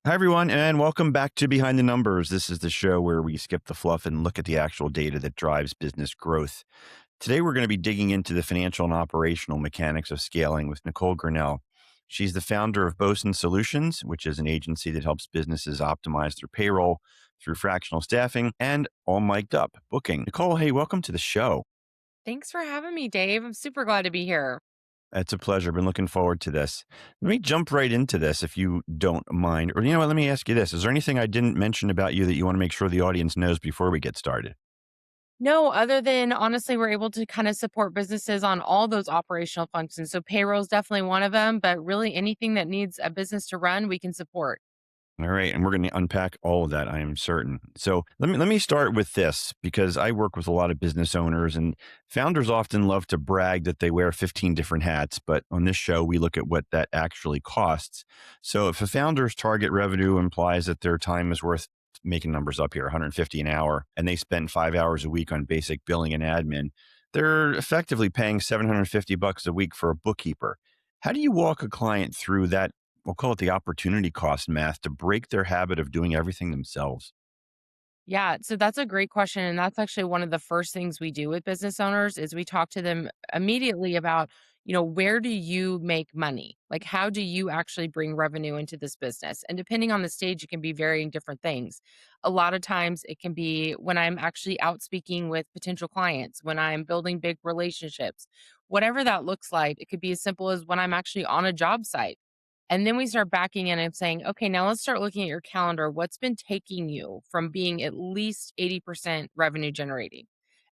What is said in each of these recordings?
Hi, everyone, and welcome back to Behind the Numbers. This is the show where we skip the fluff and look at the actual data that drives business growth. Today, we're going to be digging into the financial and operational mechanics of scaling with Nicole Grinnell. She's the founder of Bosun Solutions, which is an agency that helps businesses optimize their payroll through fractional staffing and all mic'd up booking. Nicole, hey, welcome to the show. Thanks for having me, Dave. I'm super glad to be here. It's a pleasure. Been looking forward to this. Let me jump right into this if you don't mind. Or, you know what? Let me ask you this. Is there anything I didn't mention about you that you want to make sure the audience knows before we get started? No, other than honestly, we're able to kind of support businesses on all those operational functions. So payroll is definitely one of them, but really anything that needs a business to run, we can support. All right, and we're going to unpack all of that, I am certain. So let me start with this because I work with a lot of business owners, and founders often love to brag that they wear 15 different hats. But on this show, we look at what that actually costs. So if a founder's target revenue implies that their time is worth, making numbers up here, 150 an hour, and they spend 5 hours a week on basic billing and admin, they're effectively paying 750 bucks a week for a bookkeeper. How do you walk a client through that, we'll call it the opportunity cost math, to break their habit of doing everything themselves? Yeah, so that's a great question, and that's actually one of the first things we do with business owners is we talk to them immediately about, where do you make money? Like how do you actually bring revenue into this business? And depending on the stage, it can be varying different things. A lot of times it can be when I'm actually out speaking with potential clients, when I'm building big relationships, whatever that looks like. It could be as simple as when I'm actually on a job site and then we start backing in and saying, okay, now let's start looking at your calendar. What's been taking you from being at least 80% revenue generating?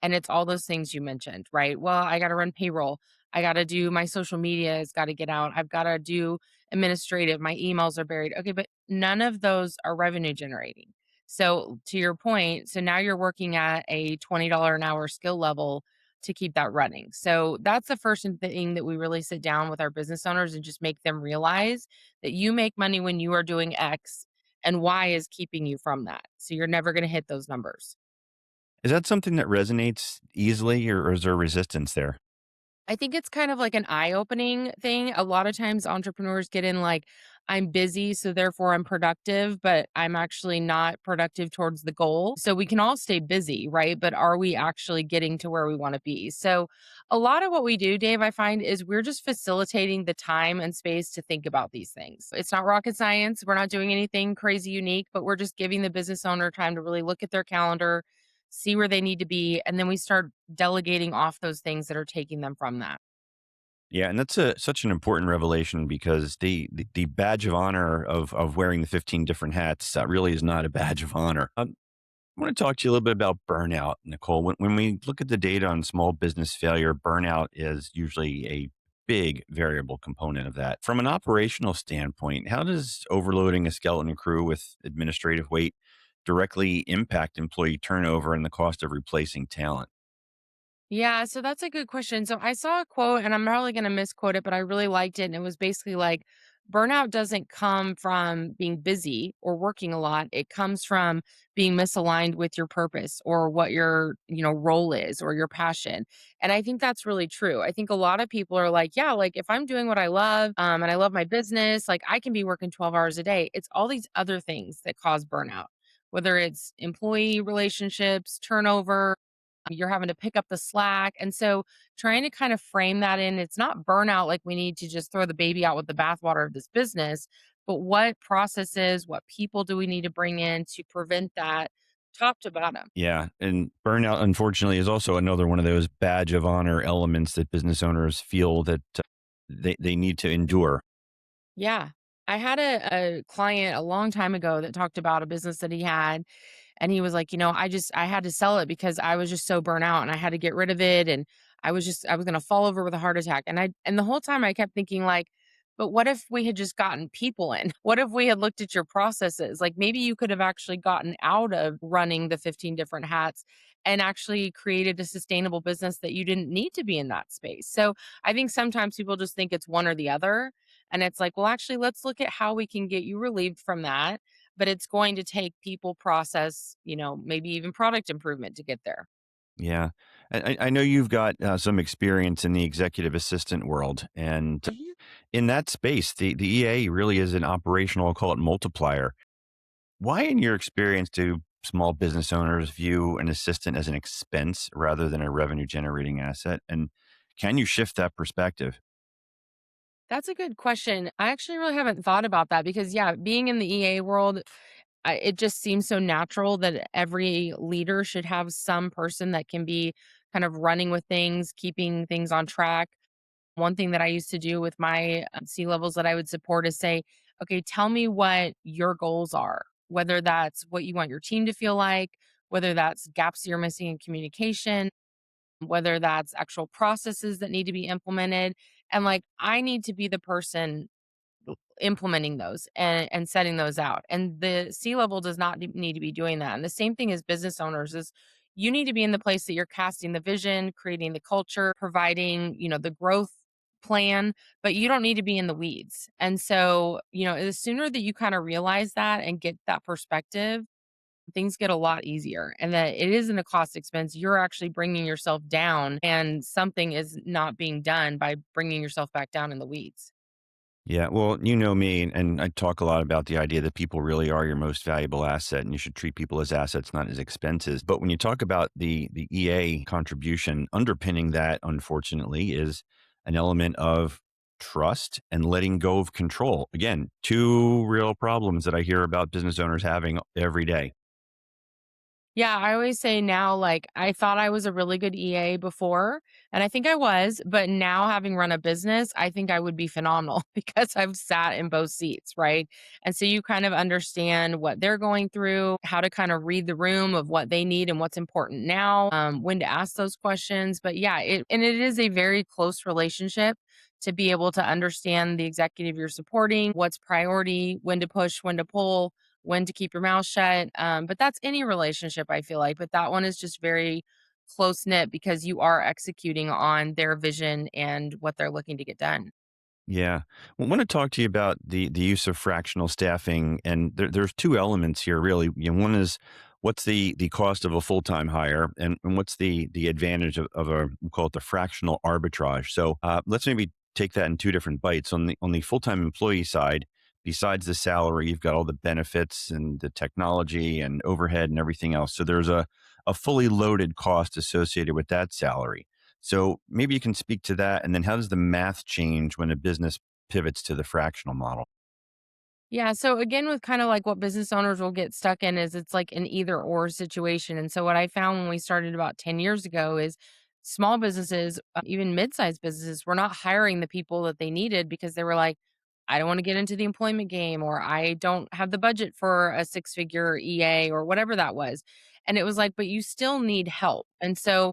And it's all those things you mentioned, right? Well, I got to run payroll. I got to do my social media has got to get out. I've got to do administrative. My emails are buried. Okay, but none of those are revenue generating. So to your point, so now you're working at a $20 an hour skill level to keep that running. So that's the first thing that we really sit down with our business owners and just make them realize that you make money when you are doing X and Y is keeping you from that. So you're never going to hit those numbers. Is that something that resonates easily, or is there resistance there? I think it's kind of like an eye-opening thing. A lot of times entrepreneurs get in like, I'm busy, so therefore I'm productive, but I'm actually not productive towards the goal. So we can all stay busy, right? But are we actually getting to where we want to be? So a lot of what we do, Dave, I find is we're just facilitating the time and space to think about these things. It's not rocket science. We're not doing anything crazy unique, but we're just giving the business owner time to really look at their calendar, see where they need to be, and then we start delegating off those things that are taking them from that. Yeah, and that's such an important revelation because the badge of honor of wearing the 15 different hats, that really is not a badge of honor. I want to talk to you a little bit about burnout, Nicole. When we look at the data on small business failure, burnout is usually a big variable component of that. From an operational standpoint, how does overloading a skeleton crew with administrative weight directly impact employee turnover and the cost of replacing talent? Yeah, so that's a good question. So I saw a quote, and I'm probably going to misquote it, but I really liked it. And it was basically like, burnout doesn't come from being busy or working a lot. It comes from being misaligned with your purpose or what your, role is or your passion. And I think that's really true. I think a lot of people are like, yeah, like if I'm doing what I love, and I love my business, like I can be working 12 hours a day. It's all these other things that cause burnout, whether it's employee relationships, turnover, you're having to pick up the slack. And so trying to kind of frame that in, it's not burnout like we need to just throw the baby out with the bathwater of this business, but what processes, what people do we need to bring in to prevent that top to bottom? Yeah, and burnout, unfortunately, is also another one of those badge of honor elements that business owners feel that they need to endure. Yeah. I had a client a long time ago that talked about a business that he had. And he was like, I had to sell it because I was just so burnt out and I had to get rid of it. And I was going to fall over with a heart attack. And the whole time I kept thinking, like, but what if we had just gotten people in? What if we had looked at your processes? Like maybe you could have actually gotten out of running the 15 different hats and actually created a sustainable business that you didn't need to be in that space. So I think sometimes people just think it's one or the other. And it's like, well, actually, let's look at how we can get you relieved from that, but it's going to take people, process, maybe even product improvement to get there. Yeah. I know you've got some experience in the executive assistant world. And Mhm. In that space, the EA really is an operational, I'll call it multiplier. Why, in your experience, do small business owners view an assistant as an expense rather than a revenue generating asset? And can you shift that perspective? That's a good question. I actually really haven't thought about that because, yeah, being in the EA world, it just seems so natural that every leader should have some person that can be kind of running with things, keeping things on track. One thing that I used to do with my C levels that I would support is say, okay, tell me what your goals are, whether that's what you want your team to feel like, whether that's gaps you're missing in communication, whether that's actual processes that need to be implemented. And like, I need to be the person implementing those and setting those out. And the C level does not need to be doing that. And the same thing as business owners is you need to be in the place that you're casting the vision, creating the culture, providing, the growth plan, but you don't need to be in the weeds. And so, the sooner that you kind of realize that and get that perspective, things get a lot easier and that it isn't a cost expense. You're actually bringing yourself down and something is not being done by bringing yourself back down in the weeds. Yeah, well, you know me, and I talk a lot about the idea that people really are your most valuable asset, and you should treat people as assets, not as expenses. But when you talk about the EA contribution, underpinning that, unfortunately, is an element of trust and letting go of control. Again, two real problems that I hear about business owners having every day. Yeah, I always say now, like, I thought I was a really good EA before, and I think I was, but now having run a business, I think I would be phenomenal because I've sat in both seats, right? And so you kind of understand what they're going through, how to kind of read the room of what they need and what's important now, when to ask those questions. But yeah, it is a very close relationship to be able to understand the executive you're supporting, what's priority, when to push, when to pull, when to keep your mouth shut. But that's any relationship, I feel like. But that one is just very close knit because you are executing on their vision and what they're looking to get done. Yeah. Well, I want to talk to you about the use of fractional staffing, and there's two elements here, really. One is what's the cost of a full time hire, and what's the advantage of a, we call it the fractional arbitrage. So let's maybe take that in two different bites. On the full time employee side, besides the salary, you've got all the benefits and the technology and overhead and everything else. So there's a fully loaded cost associated with that salary. So maybe you can speak to that. And then how does the math change when a business pivots to the fractional model? Yeah. So again, with kind of like what business owners will get stuck in is it's like an either or situation. And so what I found when we started about 10 years ago is small businesses, even mid-sized businesses, were not hiring the people that they needed because they were like, I don't want to get into the employment game, or I don't have the budget for a six-figure EA or whatever that was. And it was like, but you still need help. And so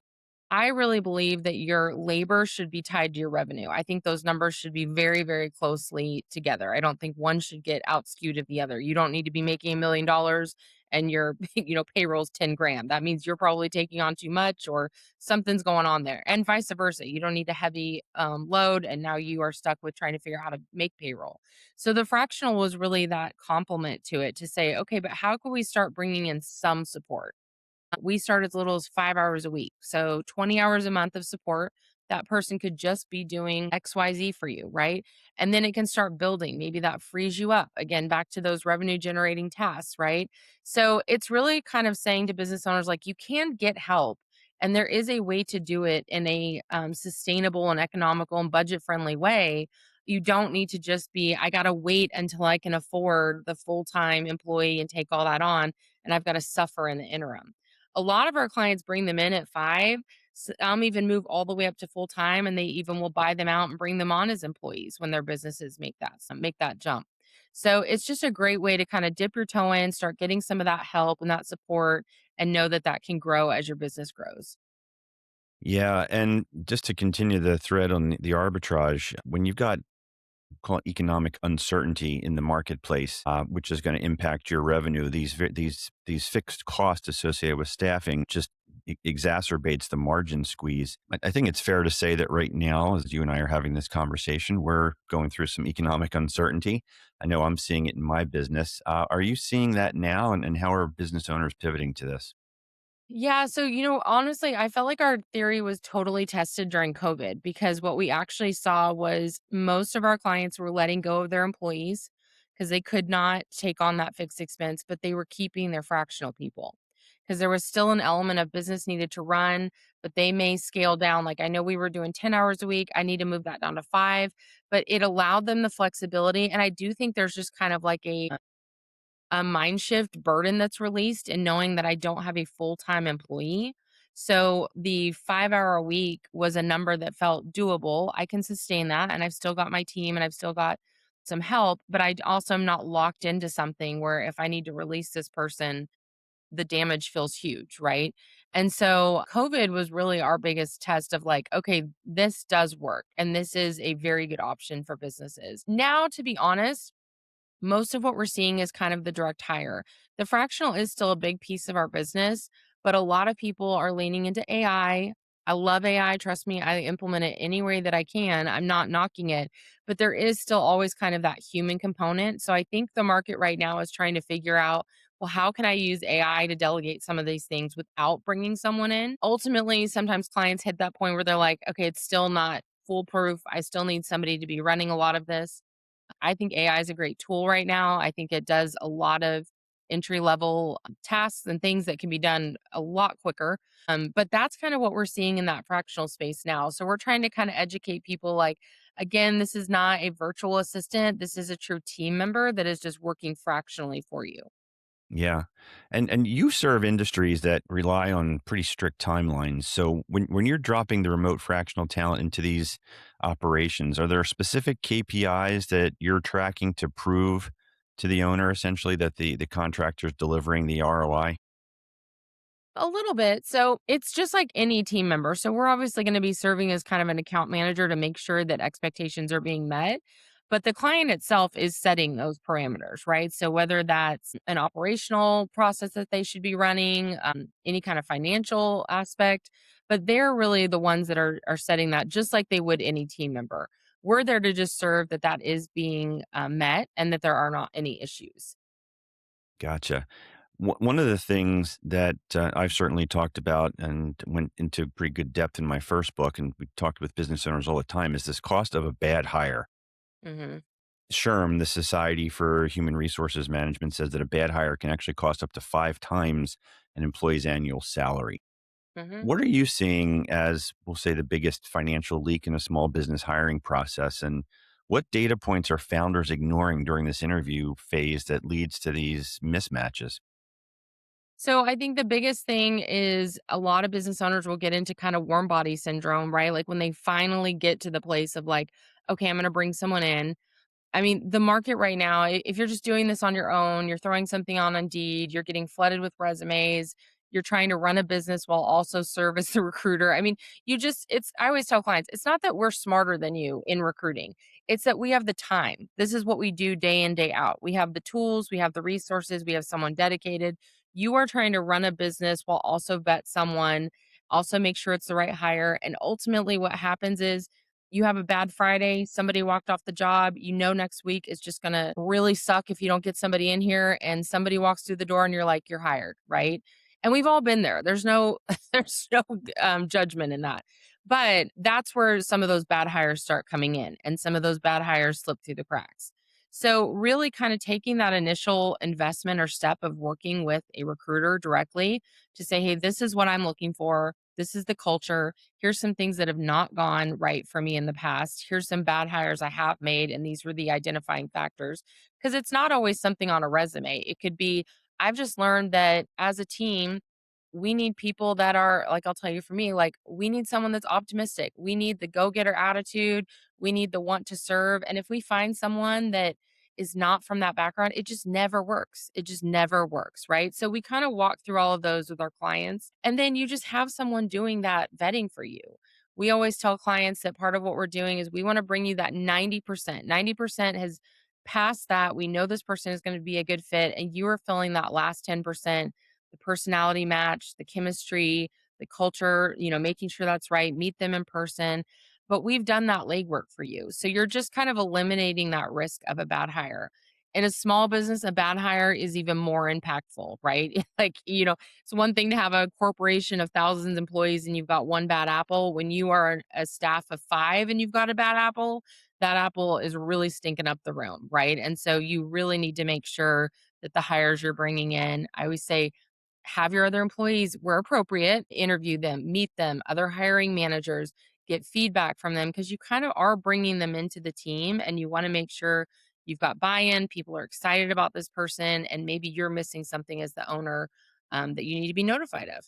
I really believe that your labor should be tied to your revenue. I think those numbers should be very, very closely together. I don't think one should get out skewed of the other. You don't need to be making $1 million and your, payroll's 10 grand. That means you're probably taking on too much or something's going on there. And vice versa. You don't need a heavy load and now you are stuck with trying to figure out how to make payroll. So the fractional was really that complement to it to say, okay, but how can we start bringing in some support? We start as little as 5 hours a week. So 20 hours a month of support. That person could just be doing XYZ for you, right? And then it can start building. Maybe that frees you up again, back to those revenue generating tasks, right? So it's really kind of saying to business owners, like, you can get help. And there is a way to do it in a sustainable and economical and budget friendly way. You don't need to just be, I got to wait until I can afford the full time employee and take all that on. And I've got to suffer in the interim. A lot of our clients bring them in at 5. Some even move all the way up to full time, and they even will buy them out and bring them on as employees when their businesses make that jump. So it's just a great way to kind of dip your toe in, start getting some of that help and that support, and know that that can grow as your business grows. Yeah. And just to continue the thread on the arbitrage, when you've got call it economic uncertainty in the marketplace, which is going to impact your revenue. These fixed costs associated with staffing just exacerbates the margin squeeze. I think it's fair to say that right now, as you and I are having this conversation, we're going through some economic uncertainty. I know I'm seeing it in my business. Are you seeing that now, and how are business owners pivoting to this? Yeah, so honestly, I felt like our theory was totally tested during COVID because what we actually saw was most of our clients were letting go of their employees because they could not take on that fixed expense, but they were keeping their fractional people because there was still an element of business needed to run, but they may scale down. Like I know we were doing 10 hours a week. I need to move that down to 5, but it allowed them the flexibility. And I do think there's just kind of like a mind shift burden that's released in knowing that I don't have a full-time employee. So the 5-hour a week was a number that felt doable. I can sustain that and I've still got my team and I've still got some help, but I also am not locked into something where if I need to release this person, the damage feels huge, right? And so COVID was really our biggest test of like, okay, this does work and this is a very good option for businesses. Now, to be honest, most of what we're seeing is kind of the direct hire. The fractional is still a big piece of our business, but a lot of people are leaning into AI. I love AI. Trust me, I implement it any way that I can. I'm not knocking it, but there is still always kind of that human component. So I think the market right now is trying to figure out, well, how can I use AI to delegate some of these things without bringing someone in? Ultimately, sometimes clients hit that point where they're like, okay, it's still not foolproof. I still need somebody to be running a lot of this. I think AI is a great tool right now. I think it does a lot of entry level tasks and things that can be done a lot quicker. But that's kind of what we're seeing in that fractional space now. So we're trying to kind of educate people like, again, this is not a virtual assistant. This is a true team member that is just working fractionally for you. Yeah. And you serve industries that rely on pretty strict timelines. So when you're dropping the remote fractional talent into these operations, are there specific KPIs that you're tracking to prove to the owner essentially that the contractor's delivering the ROI? A little bit. So it's just like any team member. So we're obviously going to be serving as kind of an account manager to make sure that expectations are being met. But the client itself is setting those parameters, right? So whether that's an operational process that they should be running, any kind of financial aspect, but they're really the ones that are setting that, just like they would any team member. We're there to just serve that that is being met and that there are not any issues. Gotcha. One of the things that I've certainly talked about and went into pretty good depth in my first book, and we talked with business owners all the time, is this cost of a bad hire. Hmm. SHRM, the Society for Human Resources Management, says that a bad hire can actually cost up to 5 times an employee's annual salary. Hmm. What are you seeing as, we'll say, the biggest financial leak in a small business hiring process? And what data points are founders ignoring during this interview phase that leads to these mismatches? So I think the biggest thing is a lot of business owners will get into kind of warm body syndrome, right? Like when they finally get to the place of like, okay, I'm going to bring someone in. I mean, the market right now, if you're just doing this on your own, you're throwing something on Indeed, you're getting flooded with resumes, you're trying to run a business while also serve as the recruiter. I mean, I always tell clients, it's not that we're smarter than you in recruiting. It's that we have the time. This is what we do day in, day out. We have the tools, we have the resources, we have someone dedicated. You are trying to run a business while also vet someone, also make sure it's the right hire. And ultimately, what happens is you have a bad Friday, somebody walked off the job, next week is just going to really suck if you don't get somebody in here and somebody walks through the door and you're like you're hired, right? And we've all been there. There's no there's no judgment in that. But that's where some of those bad hires start coming in and some of those bad hires slip through the cracks. So really kind of taking that initial investment or step of working with a recruiter directly to say, "Hey, this is what I'm looking for. This is the culture. Here's some things that have not gone right for me in the past. Here's some bad hires I have made, and these were the identifying factors." Because it's not always something on a resume. It could be, I've just learned that as a team, we need people that are, like, I'll tell you for me, like, we need someone that's optimistic. We need the go getter attitude. We need the want to serve. And if we find someone that is not from that background, it just never works. It just never works. Right. So we kind of walk through all of those with our clients. And then you just have someone doing that vetting for you. We always tell clients that part of what we're doing is we want to bring you that 90%. 90% has passed that. We know this person is going to be a good fit. And you are filling that last 10%, the personality match, the chemistry, the culture, making sure that's right, meet them in person. But we've done that legwork for you. So you're just kind of eliminating that risk of a bad hire. In a small business, a bad hire is even more impactful, right? Like, it's one thing to have a corporation of thousands of employees and you've got one bad apple. When you are a staff of 5 and you've got a bad apple, that apple is really stinking up the room, right? And so you really need to make sure that the hires you're bringing in, I always say, have your other employees, where appropriate, interview them, meet them, other hiring managers, get feedback from them because you kind of are bringing them into the team and you want to make sure you've got buy-in, people are excited about this person, and maybe you're missing something as the owner, that you need to be notified of.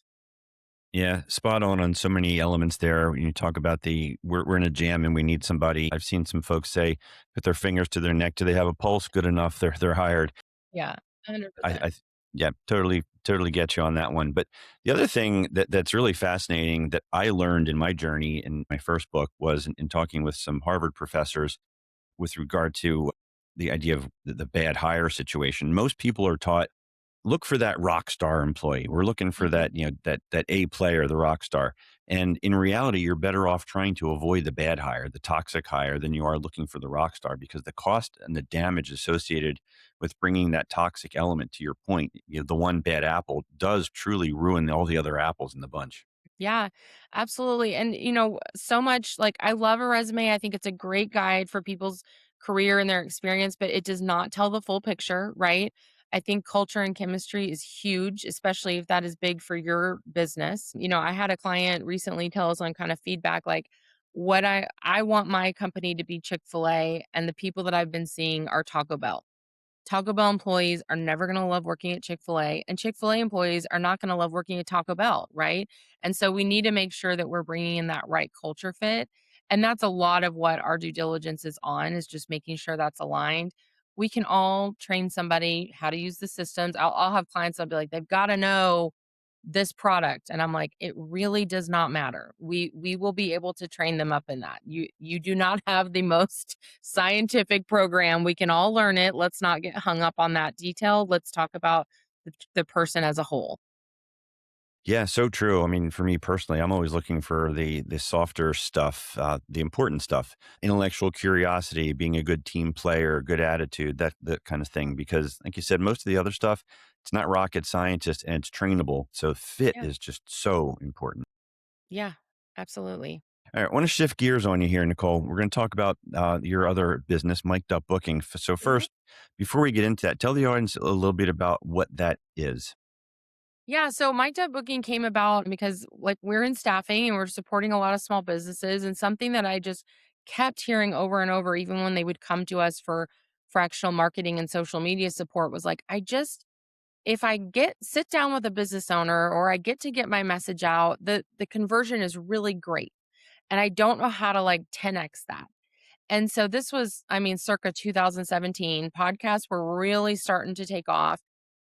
Yeah, spot on so many elements there. When you talk about we're in a jam and we need somebody. I've seen some folks say, put their fingers to their neck. Do they have a pulse good enough? They're hired. Yeah, I, 100%. I yeah, totally get you on that one. But the other thing that's really fascinating that I learned in my journey in my first book was in talking with some Harvard professors with regard to the idea of the bad hire situation. Most people are taught, look for that rock star employee. We're looking for Mhm. that A player, the rock star. And in reality, you're better off trying to avoid the bad hire, the toxic hire, than you are looking for the rock star, because the cost and the damage associated with bringing that toxic element, to your point, the one bad apple does truly ruin all the other apples in the bunch. Yeah, absolutely. And, so much like I love a resume. I think it's a great guide for people's career and their experience, but it does not tell the full picture, right? I think culture and chemistry is huge, especially if that is big for your business. I had a client recently tell us on kind of feedback like what I want my company to be Chick-fil-A and the people that I've been seeing are Taco Bell. Taco Bell employees are never going to love working at Chick-fil-A, and Chick-fil-A employees are not going to love working at Taco Bell, right? And so we need to make sure that we're bringing in that right culture fit. And that's a lot of what our due diligence is on, is just making sure that's aligned. We can all train somebody how to use the systems. I'll have clients that'll be like, they've got to know this product, and I'm like, it really does not matter. We will be able to train them up in that. You do not have the most scientific program. We can all learn it. Let's not get hung up on that detail. Let's talk about the person as a whole. Yeah, so true. I mean, for me personally, I'm always looking for the softer stuff, the important stuff, intellectual curiosity, being a good team player, good attitude, that kind of thing. Because, like you said, most of the other stuff, it's not rocket scientist and it's trainable. So fit Yeah. is just so important. Yeah, absolutely. All right, I want to shift gears on you here, Nicole. We're going to talk about your other business, Mic'd Up Booking. So Mhm. first, before we get into that, tell the audience a little bit about what that is. Yeah, so my debt booking came about because like we're in staffing and we're supporting a lot of small businesses, and something that I just kept hearing over and over even when they would come to us for fractional marketing and social media support was like, I just, if I get sit down with a business owner or I get to get my message out, the conversion is really great. And I don't know how to like 10x that. And so this was, I mean, circa 2017, podcasts were really starting to take off.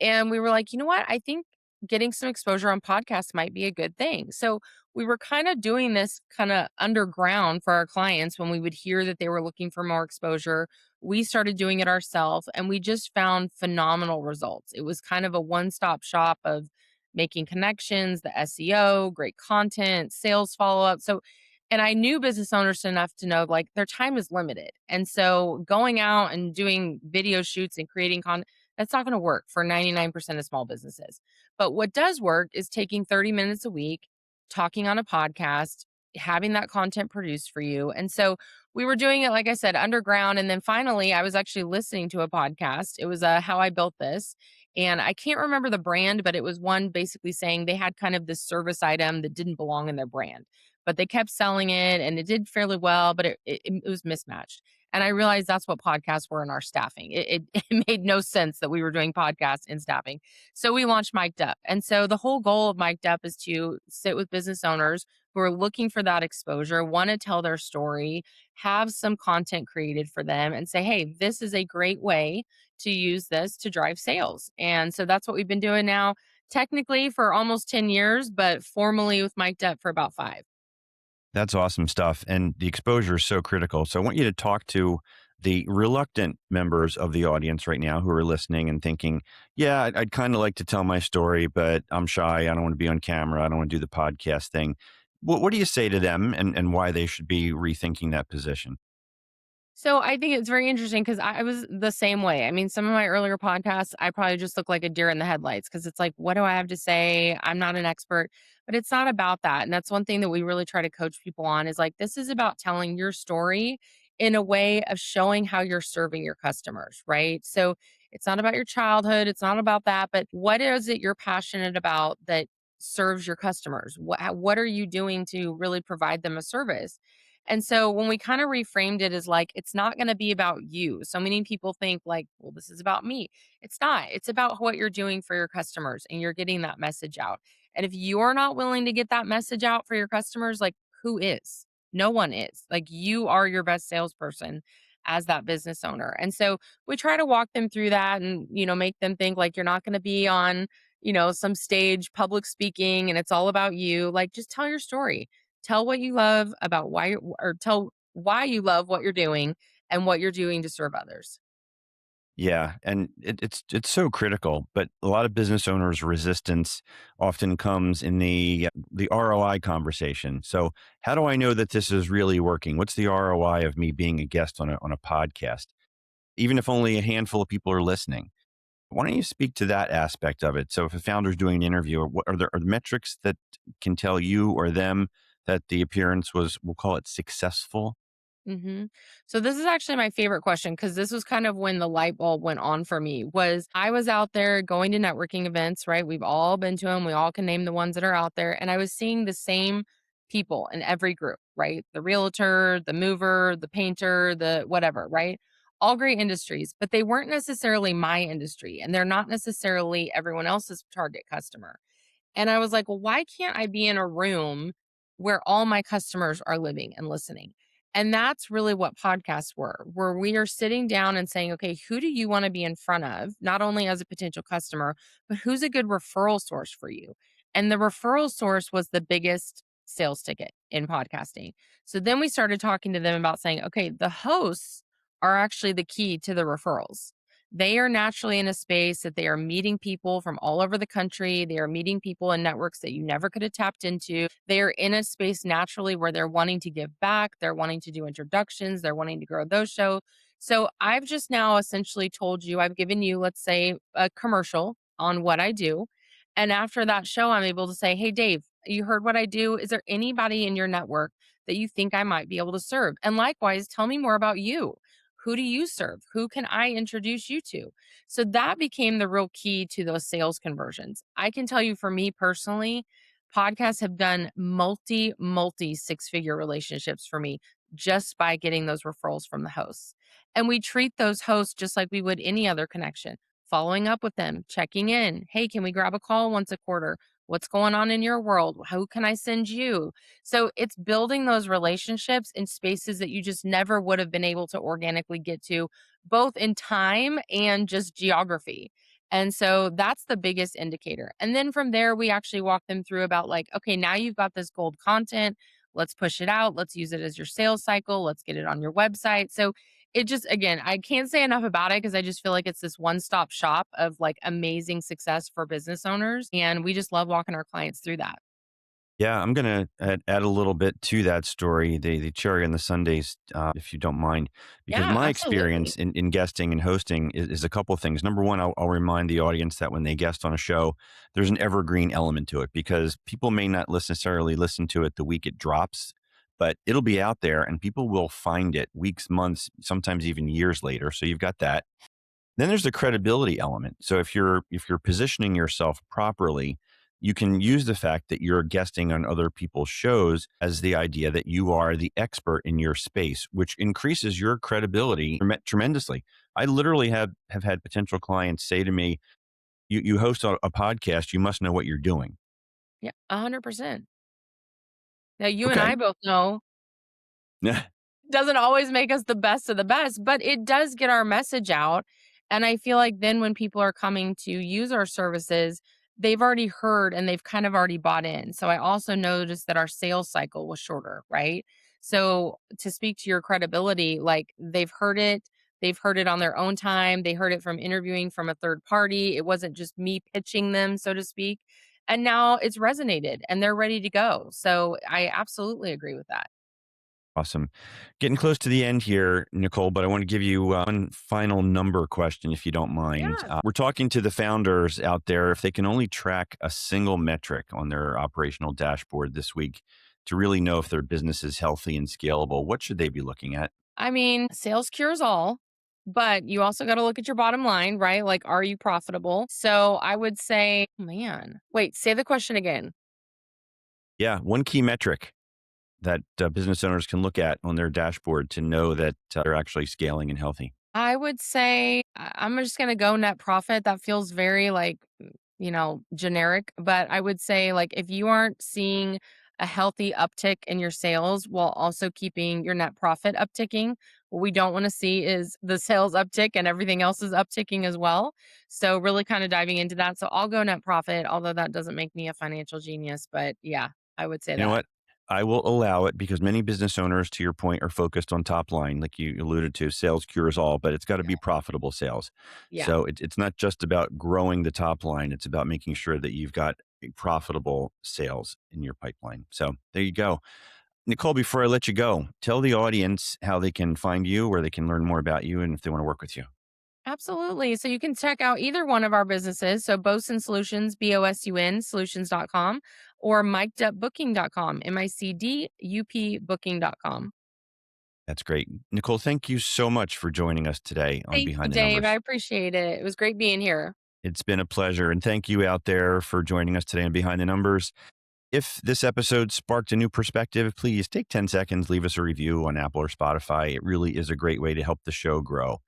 And we were like, you know what? I think getting some exposure on podcasts might be a good thing. So we were kind of doing this kind of underground for our clients when we would hear that they were looking for more exposure. We started doing it ourselves and we just found phenomenal results. It was kind of a one stop shop of making connections, the SEO, great content, sales follow up. So, and I knew business owners enough to know like their time is limited. And so going out and doing video shoots and creating content, that's not going to work for 99% of small businesses. But what does work is taking 30 minutes a week, talking on a podcast, having that content produced for you. And so we were doing it, like I said, underground. And then finally, I was actually listening to a podcast. It was How I Built This. And I can't remember the brand, but it was one basically saying they had kind of this service item that didn't belong in their brand, but they kept selling it and it did fairly well, but it was mismatched. And I realized that's what podcasts were in our staffing. It made no sense that we were doing podcasts in staffing. So we launched Mic'd Up. And so the whole goal of Mic'd Up is to sit with business owners who are looking for that exposure, want to tell their story, have some content created for them, and say, hey, this is a great way to use this to drive sales. And so that's what we've been doing now, technically for almost 10 years, but formally with Mic'd Up for about 5. That's awesome stuff. And the exposure is so critical. So I want you to talk to the reluctant members of the audience right now who are listening and thinking, yeah, I'd kind of like to tell my story, but I'm shy. I don't want to be on camera. I don't want to do the podcast thing. What do you say to them and why they should be rethinking that position? So I think it's very interesting because I was the same way. I mean, some of my earlier podcasts, I probably just look like a deer in the headlights because it's like, what do I have to say? I'm not an expert, but it's not about that. And that's one thing that we really try to coach people on is like, this is about telling your story in a way of showing how you're serving your customers, right? So it's not about your childhood, it's not about that, but what is it you're passionate about that serves your customers? What are you doing to really provide them a service? And so when we kind of reframed it as like, it's not going to be about you. So many people think like, well, this is about me. It's not. It's about what you're doing for your customers and you're getting that message out. And if you're not willing to get that message out for your customers, like who is? No one is. Like you are your best salesperson as that business owner. And so we try to walk them through that and, make them think like you're not going to be on, some stage public speaking and it's all about you. Like just tell your story. Tell what you love about or tell why you love what you're doing and what you're doing to serve others. Yeah, and it's so critical, but a lot of business owners' resistance often comes in the ROI conversation. So, how do I know that this is really working? What's the ROI of me being a guest on a podcast, even if only a handful of people are listening? Why don't you speak to that aspect of it? So, if a founder's doing an interview, what are there metrics that can tell you or them that the appearance was, we'll call it successful? So this is actually my favorite question because this was kind of when the light bulb went on for me. Was I was out there going to networking events, right? We've all been to them. We all can name the ones that are out there, and I was seeing the same people in every group, right? The realtor, the mover, the painter, the whatever, right? All great industries, but they weren't necessarily my industry, and they're not necessarily everyone else's target customer. And I was like, well, why can't I be in a room where all my customers are living and listening? And that's really what podcasts were, where we are sitting down and saying, okay, who do you want to be in front of, not only as a potential customer, but who's a good referral source for you? And the referral source was the biggest sales ticket in podcasting. So then we started talking to them about saying, okay, the hosts are actually the key to the referrals. They are naturally in a space that they are meeting people from all over the country. They are meeting people in networks that you never could have tapped into. They are in a space naturally where they're wanting to give back. They're wanting to do introductions. They're wanting to grow those shows. So I've just now essentially told you, I've given you, let's say, a commercial on what I do. And after that show, I'm able to say, hey, Dave, you heard what I do. Is there anybody in your network that you think I might be able to serve? And likewise, tell me more about you. Who do you serve? Who can I introduce you to? So that became the real key to those sales conversions. I can tell you for me personally, podcasts have done multi six-figure relationships for me just by getting those referrals from the hosts. And we treat those hosts just like we would any other connection, following up with them, checking in. Hey, can we grab a call once a quarter? What's going on in your world? Who can I send you? So it's building those relationships in spaces that you just never would have been able to organically get to, both in time and just geography. And so that's the biggest indicator. And then from there, we actually walk them through about like, okay, now you've got this gold content. Let's push it out. Let's use it as your sales cycle. Let's get it on your website. So it just, again, I can't say enough about it because I just feel like it's this one stop shop of like amazing success for business owners. And we just love walking our clients through that. Yeah, I'm gonna add a little bit to that story, the cherry on the sundaes, if you don't mind, because Yeah, my absolutely. experience in guesting and hosting is a couple of things. Number one, I'll remind the audience that when they guest on a show, there's an evergreen element to it because people may not necessarily listen to it the week it drops, but it'll be out there and people will find it weeks, months, sometimes even years later. So you've got that. Then there's the credibility element. So if you're positioning yourself properly, you can use the fact that you're guesting on other people's shows as the idea that you are the expert in your space, which increases your credibility tremendously. I literally have had potential clients say to me, you host a podcast, you must know what you're doing. Yeah, 100%. Now, you and Okay. I both know doesn't always make us the best of the best, but it does get our message out. And I feel like then when people are coming to use our services, they've already heard and they've kind of already bought in. So I also noticed that our sales cycle was shorter, right? So to speak to your credibility, like they've heard it on their own time, they heard it from interviewing from a third party. It wasn't just me pitching them, so to speak. And now it's resonated and they're ready to go. So I absolutely agree with that. Awesome. Getting close to the end here, Nicole, but I want to give you one final number question, if you don't mind. Yeah. We're talking to the founders out there. If they can only track a single metric on their operational dashboard this week to really know if their business is healthy and scalable, what should they be looking at? I mean, sales cures all, but you also got to look at your bottom line, right? Like, are you profitable? So I would say, man, wait, say the question again. Yeah, one key metric that business owners can look at on their dashboard to know that they're actually scaling and healthy. I would say I'm just going to go net profit. That feels very like, generic, but I would say like if you aren't seeing a healthy uptick in your sales while also keeping your net profit upticking, what we don't want to see is the sales uptick and everything else is upticking as well. So really kind of diving into that. So I'll go net profit, although that doesn't make me a financial genius, but yeah, I would say You know that. what? I will allow it because many business owners, to your point, are focused on top line, like you alluded to. Sales cures all, but it's got to be profitable sales. Yeah, So it's not just about growing the top line; it's about making sure that you've got profitable sales in your pipeline. So there you go, Nicole. Before I let you go, tell the audience how they can find you, where they can learn more about you, and if they want to work with you. absolutely. So you can check out either one of our businesses. So Bosun Solutions, Bosun solutions.com or micdupbooking.com, MICDUP booking.com. That's great, Nicole. Thank you so much for joining us today on Thank you, Behind the Dave. I Numbers. appreciate it. It was great being here. It's been a pleasure. And thank you out there for joining us today on Behind the Numbers. If this episode sparked a new perspective, please take 10 seconds, leave us a review on Apple or Spotify. It really is a great way to help the show grow.